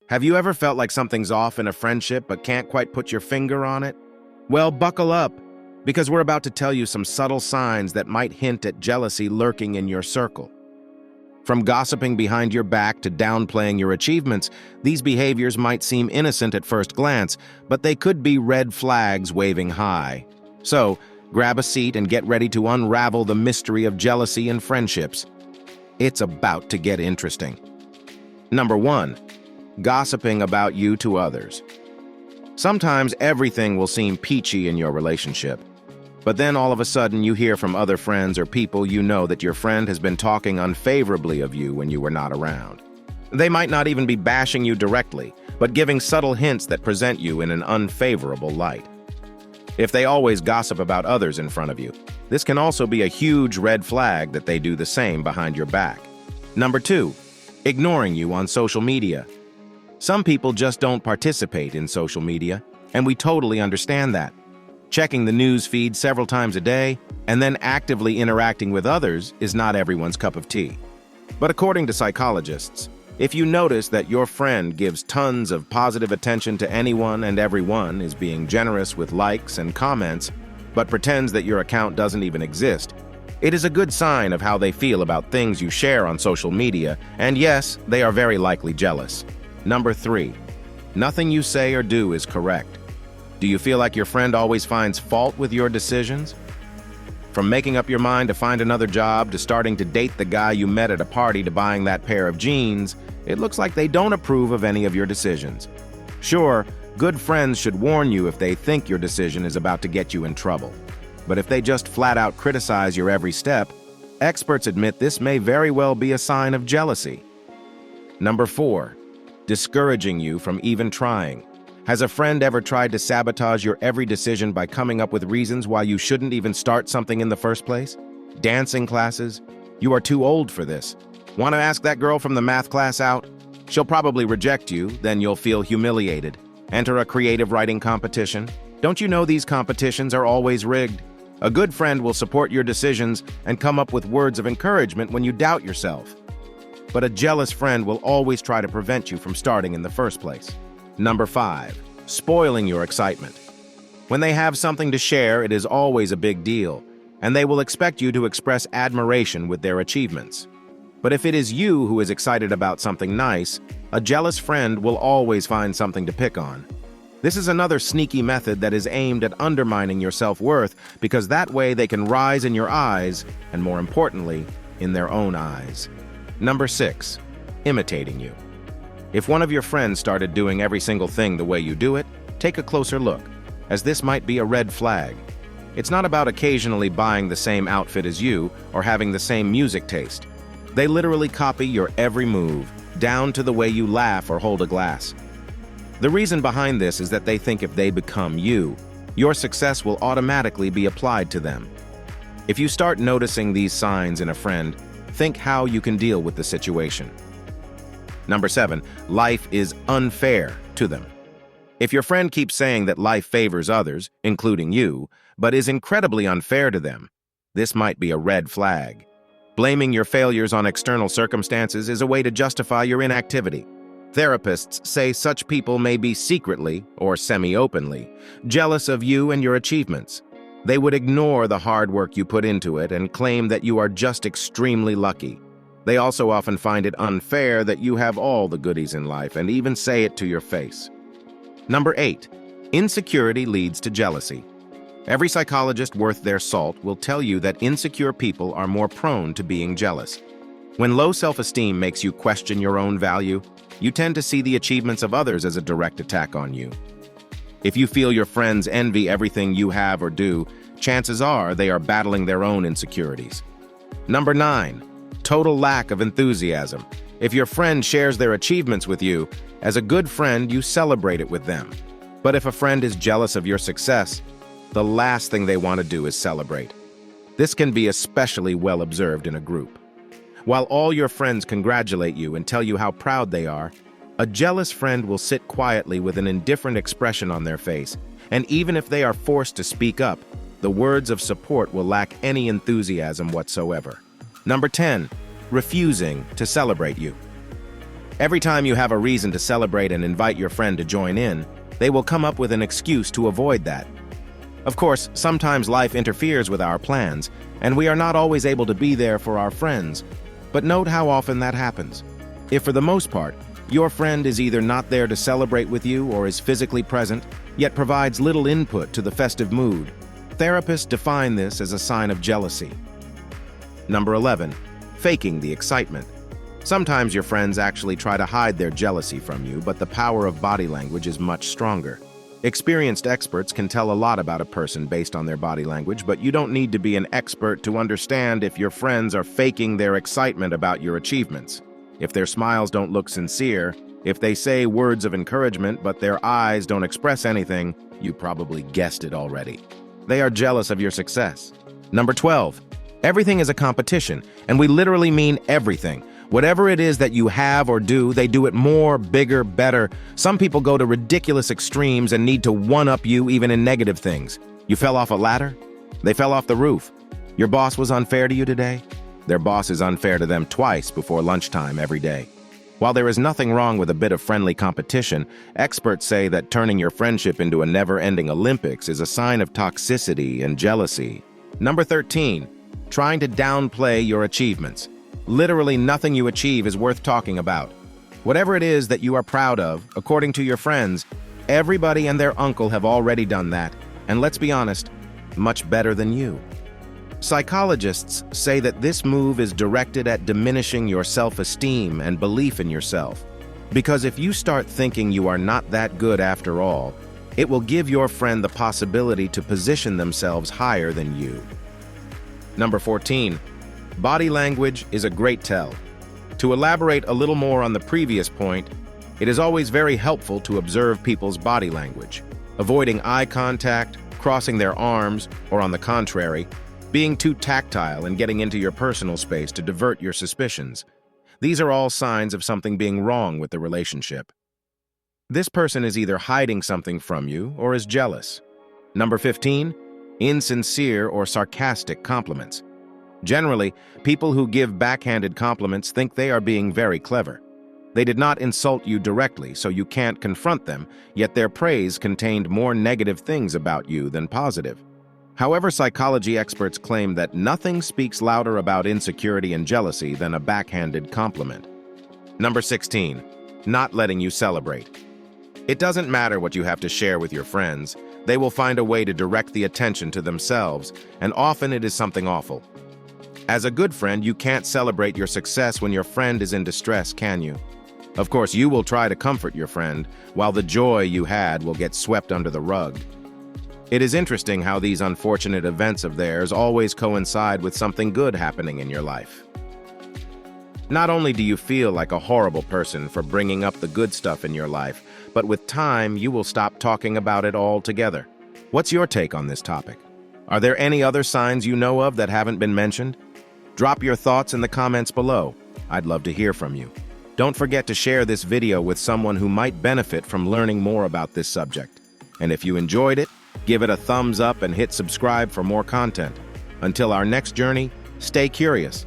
Have you ever felt like something's off in a friendship but can't quite put your finger on it? Well, buckle up, because we're about to tell you some subtle signs that might hint at jealousy lurking in your circle. From gossiping behind your back to downplaying your achievements, these behaviors might seem innocent at first glance, but they could be red flags waving high. So, grab a seat and get ready to unravel the mystery of jealousy in friendships. It's about to get interesting. Number 1. Gossiping about you to others. Sometimes everything will seem peachy in your relationship, but then all of a sudden you hear from other friends or people you know that your friend has been talking unfavorably of you when you were not around. They might not even be bashing you directly, but giving subtle hints that present you in an unfavorable light. If they always gossip about others in front of you, this can also be a huge red flag that they do the same behind your back. Number 2. Ignoring you on social media. Some people just don't participate in social media, and we totally understand that. Checking the news feed several times a day and then actively interacting with others is not everyone's cup of tea. But according to psychologists, if you notice that your friend gives tons of positive attention to anyone and everyone, is being generous with likes and comments, but pretends that your account doesn't even exist, it is a good sign of how they feel about things you share on social media, and yes, they are very likely jealous. Number 3. Nothing you say or do is correct. Do you feel like your friend always finds fault with your decisions? From making up your mind to find another job to starting to date the guy you met at a party to buying that pair of jeans, it looks like they don't approve of any of your decisions. Sure, good friends should warn you if they think your decision is about to get you in trouble. But if they just flat out criticize your every step, experts admit this may very well be a sign of jealousy. Number 4. Discouraging you from even trying. Has a friend ever tried to sabotage your every decision by coming up with reasons why you shouldn't even start something in the first place? Dancing classes? You are too old for this. Want to ask that girl from the math class out? She'll probably reject you, then you'll feel humiliated. Enter a creative writing competition. Don't you know these competitions are always rigged? A good friend will support your decisions and come up with words of encouragement when you doubt yourself. But a jealous friend will always try to prevent you from starting in the first place. Number 5. Spoiling your excitement. When they have something to share, it is always a big deal, and they will expect you to express admiration with their achievements. But if it is you who is excited about something nice, a jealous friend will always find something to pick on. This is another sneaky method that is aimed at undermining your self-worth, because that way they can rise in your eyes, and more importantly, in their own eyes. Number 6. Imitating you. If one of your friends started doing every single thing the way you do it, take a closer look, as this might be a red flag. It's not about occasionally buying the same outfit as you or having the same music taste. They literally copy your every move, down to the way you laugh or hold a glass. The reason behind this is that they think if they become you, your success will automatically be applied to them. If you start noticing these signs in a friend, think how you can deal with the situation. Number 7. Life is unfair to them. If your friend keeps saying that life favors others, including you, but is incredibly unfair to them, this might be a red flag. Blaming your failures on external circumstances is a way to justify your inactivity. Therapists say such people may be secretly, or semi-openly, jealous of you and your achievements. They would ignore the hard work you put into it and claim that you are just extremely lucky. They also often find it unfair that you have all the goodies in life and even say it to your face. Number 8. Insecurity leads to jealousy. Every psychologist worth their salt will tell you that insecure people are more prone to being jealous. When low self-esteem makes you question your own value, you tend to see the achievements of others as a direct attack on you. If you feel your friends envy everything you have or do, chances are they are battling their own insecurities. Number 9. Total lack of enthusiasm. If your friend shares their achievements with you, as a good friend, you celebrate it with them. But if a friend is jealous of your success, the last thing they want to do is celebrate. This can be especially well observed in a group. While all your friends congratulate you and tell you how proud they are, a jealous friend will sit quietly with an indifferent expression on their face, and even if they are forced to speak up, the words of support will lack any enthusiasm whatsoever. Number 10. Refusing to celebrate you. Every time you have a reason to celebrate and invite your friend to join in, they will come up with an excuse to avoid that. Of course, sometimes life interferes with our plans, and we are not always able to be there for our friends. But note how often that happens. If for the most part, your friend is either not there to celebrate with you or is physically present, yet provides little input to the festive mood, therapists define this as a sign of jealousy. Number 11. Faking the excitement. Sometimes your friends actually try to hide their jealousy from you, but the power of body language is much stronger. Experienced experts can tell a lot about a person based on their body language, but you don't need to be an expert to understand if your friends are faking their excitement about your achievements. If their smiles don't look sincere, if they say words of encouragement but their eyes don't express anything, you probably guessed it already. They are jealous of your success. Number 12. Everything is a competition, and we literally mean everything. Whatever it is that you have or do, they do it more, bigger, better. Some people go to ridiculous extremes and need to one-up you even in negative things. You fell off a ladder? They fell off the roof. Your boss was unfair to you today? Their boss is unfair to them twice before lunchtime every day. While there is nothing wrong with a bit of friendly competition, experts say that turning your friendship into a never-ending Olympics is a sign of toxicity and jealousy. Number 13. Trying to downplay your achievements. Literally nothing you achieve is worth talking about. Whatever it is that you are proud of, according to your friends, everybody and their uncle have already done that, and let's be honest, much better than you. Psychologists say that this move is directed at diminishing your self-esteem and belief in yourself. Because if you start thinking you are not that good after all, it will give your friend the possibility to position themselves higher than you. Number 14. Body language is a great tell. To elaborate a little more on the previous point, it is always very helpful to observe people's body language. Avoiding eye contact, crossing their arms, or on the contrary, being too tactile and getting into your personal space to divert your suspicions. These are all signs of something being wrong with the relationship. This person is either hiding something from you or is jealous. Number 15. Insincere or sarcastic compliments. Generally, people who give backhanded compliments think they are being very clever. They did not insult you directly, so you can't confront them, yet their praise contained more negative things about you than positive. However, psychology experts claim that nothing speaks louder about insecurity and jealousy than a backhanded compliment. Number 16. Not letting you celebrate. It doesn't matter what you have to share with your friends. They will find a way to direct the attention to themselves, and often it is something awful. As a good friend, you can't celebrate your success when your friend is in distress, can you? Of course, you will try to comfort your friend, while the joy you had will get swept under the rug. It is interesting how these unfortunate events of theirs always coincide with something good happening in your life. Not only do you feel like a horrible person for bringing up the good stuff in your life, but with time, you will stop talking about it altogether. What's your take on this topic? Are there any other signs you know of that haven't been mentioned? Drop your thoughts in the comments below. I'd love to hear from you. Don't forget to share this video with someone who might benefit from learning more about this subject. And if you enjoyed it, give it a thumbs up and hit subscribe for more content. Until our next journey, stay curious.